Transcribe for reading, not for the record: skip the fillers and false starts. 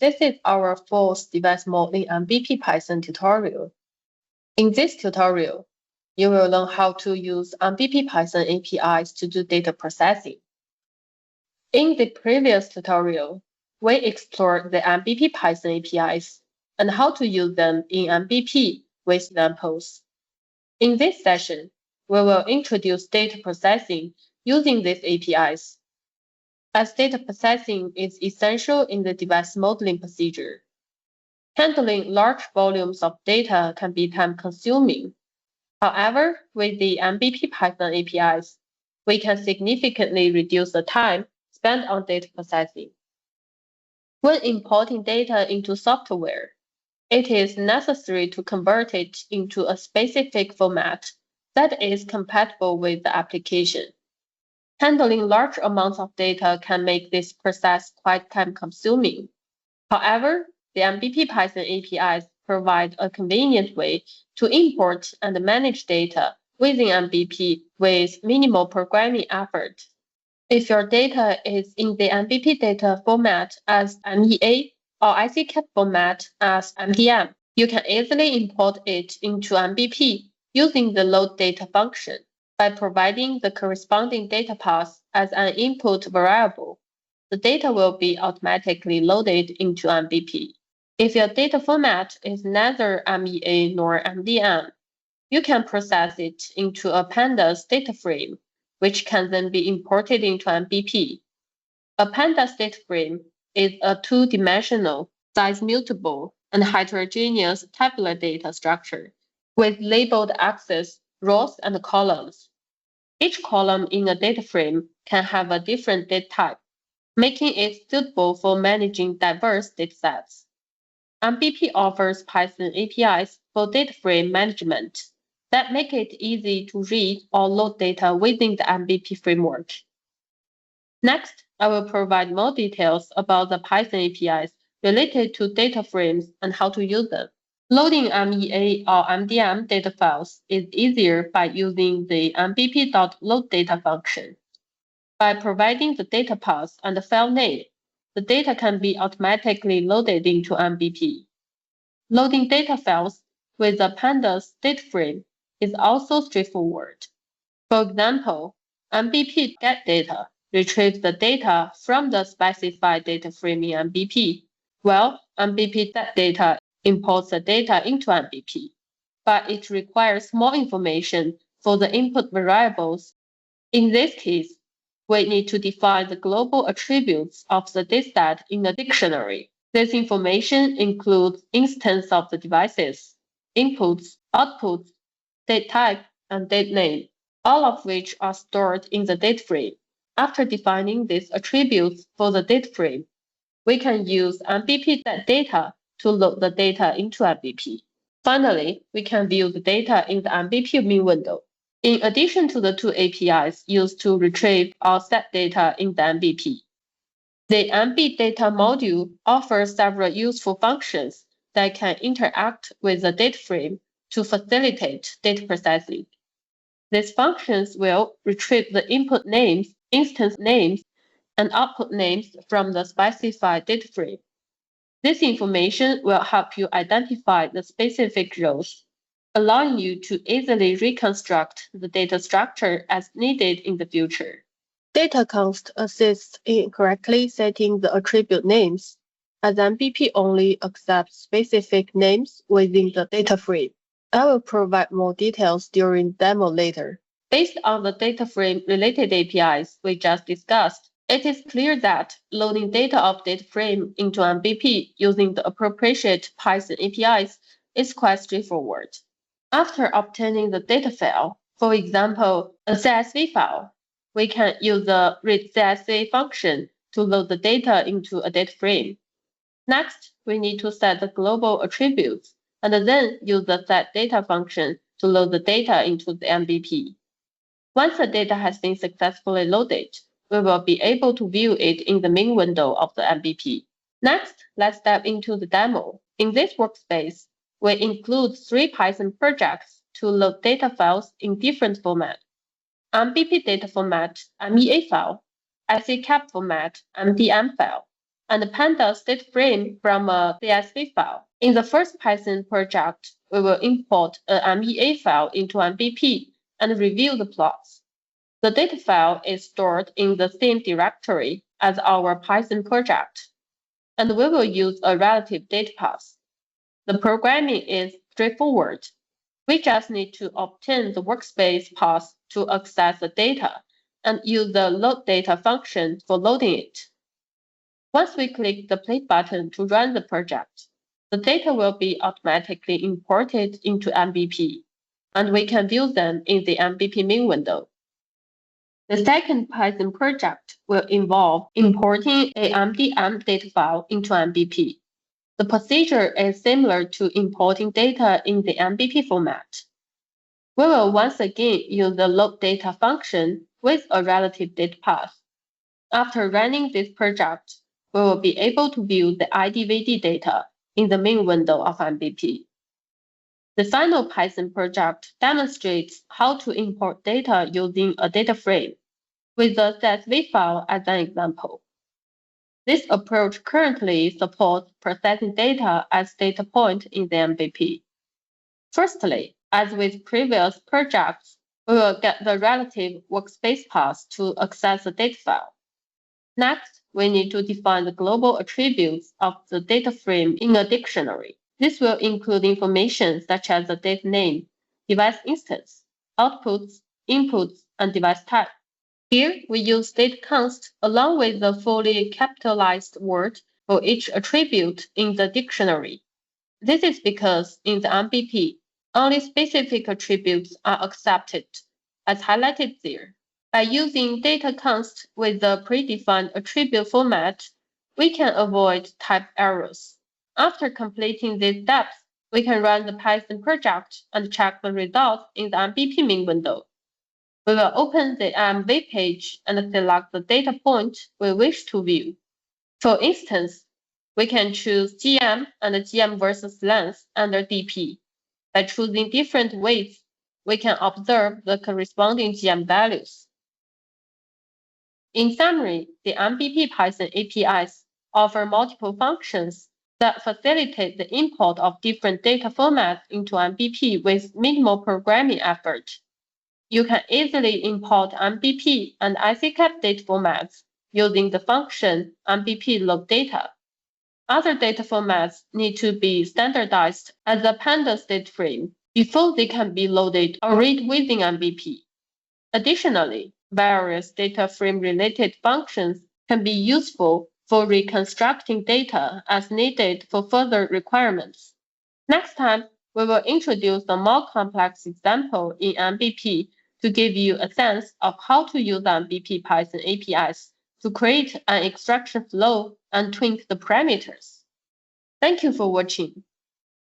This is our fourth device modeling MBP Python tutorial. In this tutorial, you will learn how to use MBP Python APIs to do data processing. In the previous tutorial, we explored the MBP Python APIs and how to use them in MBP with examples. In this session, we will introduce data processing using these APIs, as data processing is essential in the device modeling procedure. Handling large volumes of data can be time-consuming. However, with the MBP Python APIs, we can significantly reduce the time spent on data processing. When importing data into software, it is necessary to convert it into a specific format that is compatible with the application. Handling large amounts of data can make this process quite time-consuming. However, the MBP Python APIs provide a convenient way to import and manage data within MBP with minimal programming effort. If your data is in the MBP data format as MEA or ICCAP format as MDM, you can easily import it into MBP using the load data function. By providing the corresponding data path as an input variable, the data will be automatically loaded into MBP. If your data format is neither MEA nor MDM, you can process it into a pandas data frame, which can then be imported into MBP. A pandas data frame is a two-dimensional, size-mutable, and heterogeneous tabular data structure with labeled axes, rows, and columns. Each column in a data frame can have a different data type, making it suitable for managing diverse datasets. MBP offers Python APIs for data frame management that make it easy to read or load data within the MBP framework. Next, I will provide more details about the Python APIs related to data frames and how to use them. Loading MEA or MDM data files is easier by using the mbp.loadData function. By providing the data path and the file name, the data can be automatically loaded into MBP. Loading data files with a pandas data frame is also straightforward. For example, MBP getData retrieves the data from the specified data frame in MBP, while MBP setData imports the data into MBP, but it requires more information for the input variables. In this case, we need to define the global attributes of the dataset in a dictionary. This information includes instance of the devices, inputs, outputs, date type, and date name, all of which are stored in the data frame. After defining these attributes for the data frame, we can use MBP setData to load the data into MBP. Finally, we can view the data in the MBP main window. In addition to the two APIs used to retrieve or set data in the MBP, the MB data module offers several useful functions that can interact with the data frame to facilitate data processing. These functions will retrieve the input names, instance names, and output names from the specified data frame. This information will help you identify the specific rows, allowing you to easily reconstruct the data structure as needed in the future. DataConst assists in correctly setting the attribute names, as MBP only accepts specific names within the data frame. I will provide more details during demo later. Based on the data frame-related APIs we just discussed, it is clear that loading data of data frame into MBP using the appropriate Python APIs is quite straightforward. After obtaining the data file, for example, a CSV file, we can use the readCSV function to load the data into a data frame. Next, we need to set the global attributes and then use the setData function to load the data into the MBP. Once the data has been successfully loaded, we will be able to view it in the main window of the MBP. Next, let's dive into the demo. In this workspace, we include 3 Python projects to load data files in different formats: MBP data format, MEA file, ICCAP format, MDM file, and pandas data frame from a CSV file. In the first Python project, we will import an MEA file into MBP and review the plots. The data file is stored in the same directory as our Python project, and we will use a relative data path. The programming is straightforward. We just need to obtain the workspace path to access the data and use the load data function for loading it. Once we click the play button to run the project, the data will be automatically imported into MBP, and we can view them in the MBP main window. The second Python project will involve importing a MDM data file into MBP. The procedure is similar to importing data in the MBP format. We will once again use the load data function with a relative data path. After running this project, we will be able to view the IDVD data in the main window of MBP. The final Python project demonstrates how to import data using a data frame, with the CSV file as an example. This approach currently supports processing data as data point in the MBP. Firstly, as with previous projects, we will get the relative workspace path to access the data file. Next, we need to define the global attributes of the data frame in a dictionary. This will include information such as the data name, device instance, outputs, inputs, and device type. Here, we use dataconst along with the fully capitalized word for each attribute in the dictionary. This is because in the MBP, only specific attributes are accepted, as highlighted there. By using dataconst with the predefined attribute format, we can avoid type errors. After completing these steps, we can run the Python project and check the results in the MBP main window. We will open the web page and select the data point we wish to view. For instance, we can choose GM and GM versus length under DP. By choosing different weights, we can observe the corresponding GM values. In summary, the MBP Python APIs offer multiple functions that facilitate the import of different data formats into MBP with minimal programming effort. You can easily import MBP and ICCAP data formats using the function MBP load data. Other data formats need to be standardized as a pandas data frame before they can be loaded or read within MBP. Additionally, various data frame-related functions can be useful for reconstructing data as needed for further requirements. Next time, we will introduce a more complex example in MBP to give you a sense of how to use MBP Python APIs to create an extraction flow and tweak the parameters. Thank you for watching.